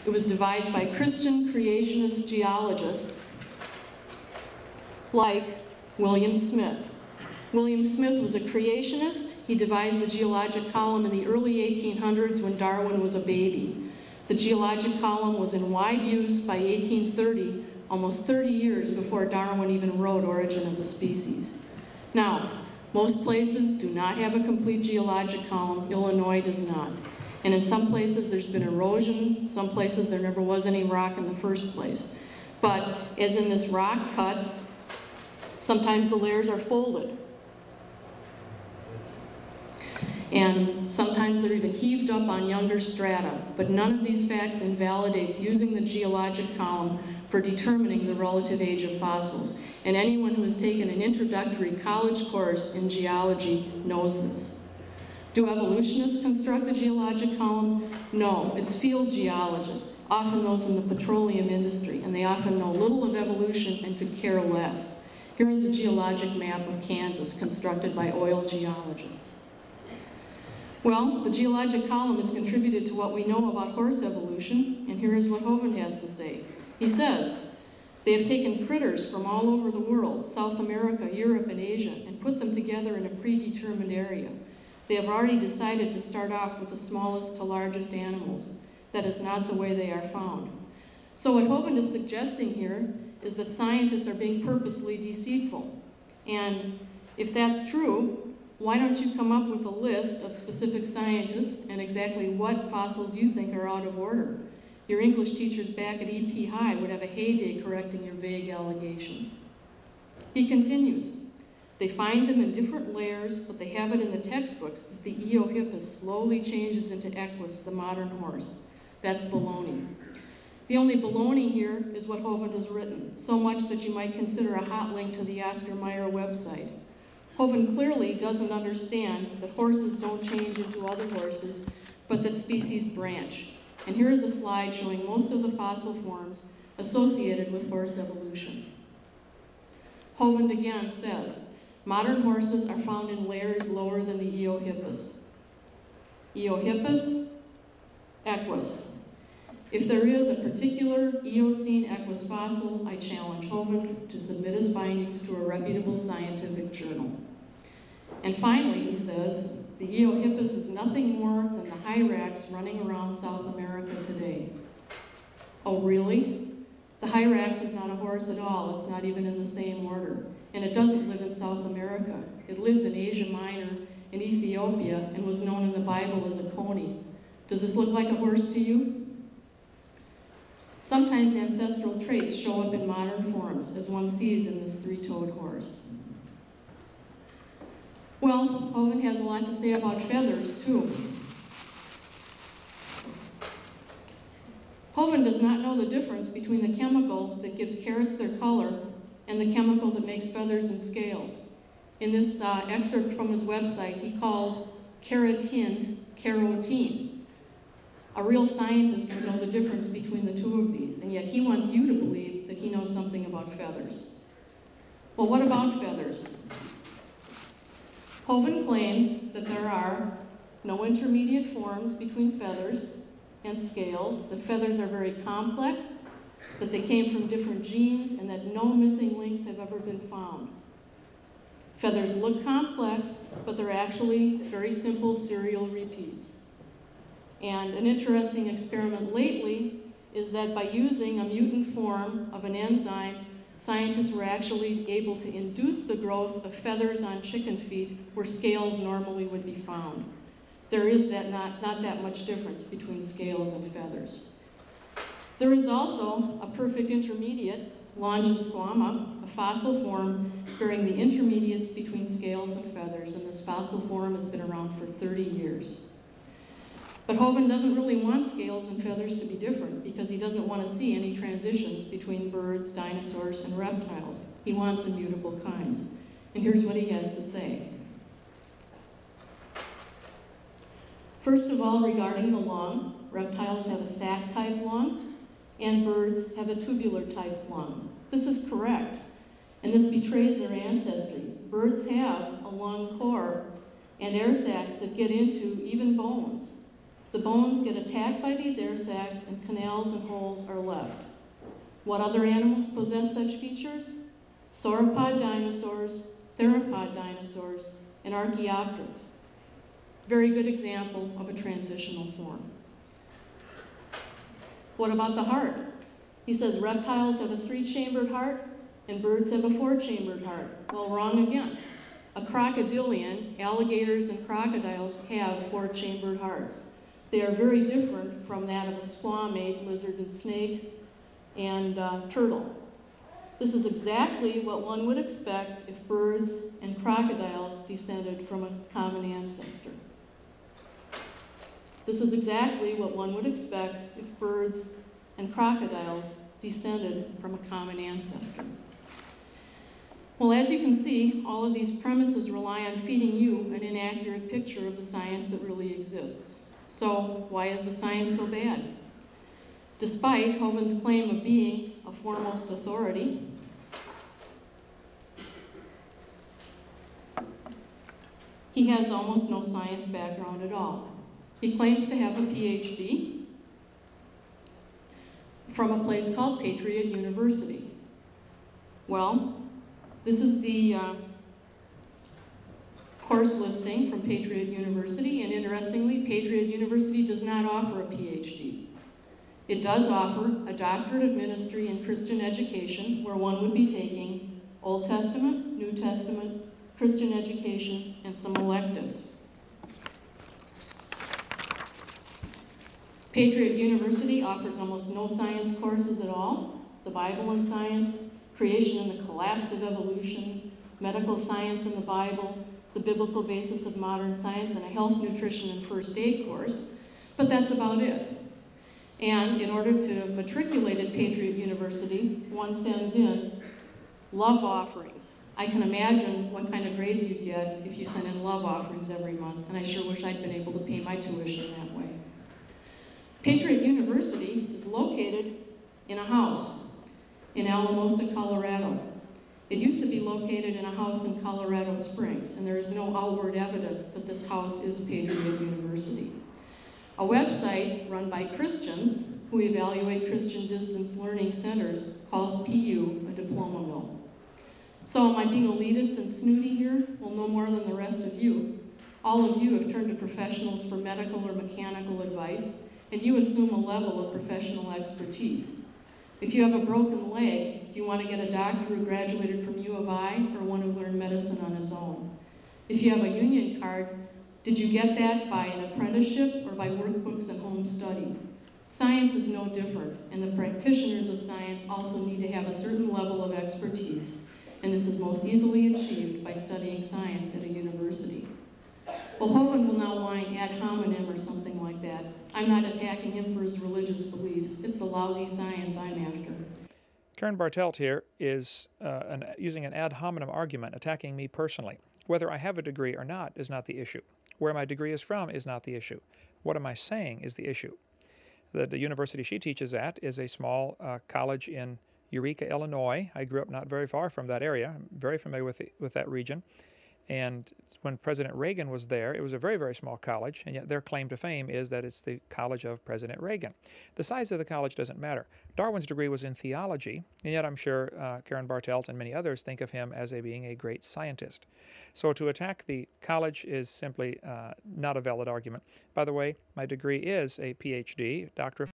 It was devised by Christian creationist geologists like William Smith. William Smith was a creationist. He devised the geologic column in the early 1800s when Darwin was a baby. The geologic column was in wide use by 1830, almost 30 years before Darwin even wrote Origin of the Species. Now, most places do not have a complete geologic column. Illinois does not. And in some places there's been erosion. Some places there never was any rock in the first place. But as in this rock cut, sometimes the layers are folded. And sometimes they're even heaved up on younger strata. But none of these facts invalidates using the geologic column for determining the relative age of fossils. And anyone who has taken an introductory college course in geology knows this. Do evolutionists construct the geologic column? No, it's field geologists, often those in the petroleum industry, and they often know little of evolution and could care less. Here is a geologic map of Kansas constructed by oil geologists. Well, the geologic column has contributed to what we know about horse evolution, and here is what Hovind has to say. He says, they have taken critters from all over the world, South America, Europe, and Asia, and put them together in a predetermined area. They have already decided to start off with the smallest to largest animals. That is not the way they are found. So what Hovind is suggesting here is that scientists are being purposely deceitful. And if that's true, why don't you come up with a list of specific scientists and exactly what fossils you think are out of order? Your English teachers back at EP High would have a heyday correcting your vague allegations. He continues, they find them in different layers, but they have it in the textbooks that the Eohippus slowly changes into Equus, the modern horse. That's baloney. The only baloney here is what Hovind has written, so much that you might consider a hot link to the Oscar Mayer website. Hovind clearly doesn't understand that horses don't change into other horses, but that species branch. And here is a slide showing most of the fossil forms associated with horse evolution. Hovind again says, modern horses are found in layers lower than the Eohippus. Eohippus, Equus. If there is a particular Eocene Equus fossil, I challenge Hovind to submit his findings to a reputable scientific journal. And finally, he says, the Eohippus is nothing more than the hyrax running around South America today. Oh, really? The hyrax is not a horse at all. It's not even in the same order. And it doesn't live in South America. It lives in Asia Minor, in Ethiopia, and was known in the Bible as a coney. Does this look like a horse to you? Sometimes ancestral traits show up in modern forms, as one sees in this three-toed horse. Well, Hovind has a lot to say about feathers, too. Hovind does not know the difference between the chemical that gives carrots their color and the chemical that makes feathers and scales. In this excerpt from his website, he calls keratin carotene. A real scientist would know the difference between the two of these, and yet he wants you to believe that he knows something about feathers. Well, what about feathers? Hovind claims that there are no intermediate forms between feathers and scales, that feathers are very complex, that they came from different genes, and that no missing links have ever been found. Feathers look complex, but they're actually very simple serial repeats. And an interesting experiment lately is that by using a mutant form of an enzyme, scientists were actually able to induce the growth of feathers on chicken feet where scales normally would be found. There is not that much difference between scales and feathers. There is also a perfect intermediate, Longisquama, a fossil form bearing the intermediates between scales and feathers, and this fossil form has been around for 30 years. But Hovind doesn't really want scales and feathers to be different because he doesn't want to see any transitions between birds, dinosaurs, and reptiles. He wants immutable kinds. And here's what he has to say. First of all, regarding the lung, reptiles have a sac-type lung, and birds have a tubular-type lung. This is correct, and this betrays their ancestry. Birds have a lung core and air sacs that get into even bones. The bones get attacked by these air sacs and canals and holes are left. What other animals possess such features? Sauropod dinosaurs, theropod dinosaurs, and Archaeopteryx. Very good example of a transitional form. What about the heart? He says reptiles have a 3-chambered heart and birds have a 4-chambered heart. Well, wrong again. A crocodilian, alligators and crocodiles have 4-chambered hearts. They are very different from that of a squamate, lizard and snake, and turtle. This is exactly what one would expect if birds and crocodiles descended from a common ancestor. This is exactly what one would expect if birds and crocodiles descended from a common ancestor. Well, as you can see, all of these premises rely on feeding you an inaccurate picture of the science that really exists. So, why is the science so bad? Despite Hovind's claim of being a foremost authority, he has almost no science background at all. He claims to have a PhD from a place called Patriot University. Well, this is the course listing from Patriot University, and interestingly, Patriot University does not offer a PhD. It does offer a doctorate of ministry in Christian education, where one would be taking Old Testament, New Testament, Christian education, and some electives. Patriot University offers almost no science courses at all. The Bible and science, creation and the collapse of evolution, medical science and the Bible, the biblical basis of modern science, and a health, nutrition, and first aid course. But that's about it. And in order to matriculate at Patriot University, one sends in love offerings. I can imagine what kind of grades you'd get if you sent in love offerings every month, and I sure wish I'd been able to pay my tuition that way. Patriot University is located in a house in Alamosa, Colorado. It used to be located in a house in Colorado Springs, and there is no outward evidence that this house is Patriot University. A website run by Christians who evaluate Christian distance learning centers calls PU a diploma mill. So am I being elitist and snooty here? Well, no more than the rest of you. All of you have turned to professionals for medical or mechanical advice, and you assume a level of professional expertise. If you have a broken leg, do you want to get a doctor who graduated from U of I or one who learned medicine on his own? If you have a union card, did you get that by an apprenticeship or by workbooks and home study? Science is no different, and the practitioners of science also need to have a certain level of expertise, and this is most easily achieved by studying science at a university. Well, Hovind will now whine ad hominem or something like that. I'm not attacking him for his religious beliefs. It's the lousy science I'm after. Karen Bartelt here is using an ad hominem argument, attacking me personally. Whether I have a degree or not is not the issue. Where my degree is from is not the issue. What am I saying is the issue. The university she teaches at is a small college in Eureka, Illinois. I grew up not very far from that area. I'm very familiar with that region. And when President Reagan was there, it was a very, very small college, and yet their claim to fame is that it's the college of President Reagan. The size of the college doesn't matter. Darwin's degree was in theology, and yet I'm sure Karen Bartelt and many others think of him as being a great scientist. So to attack the college is simply not a valid argument. By the way, my degree is a PhD, Doctor of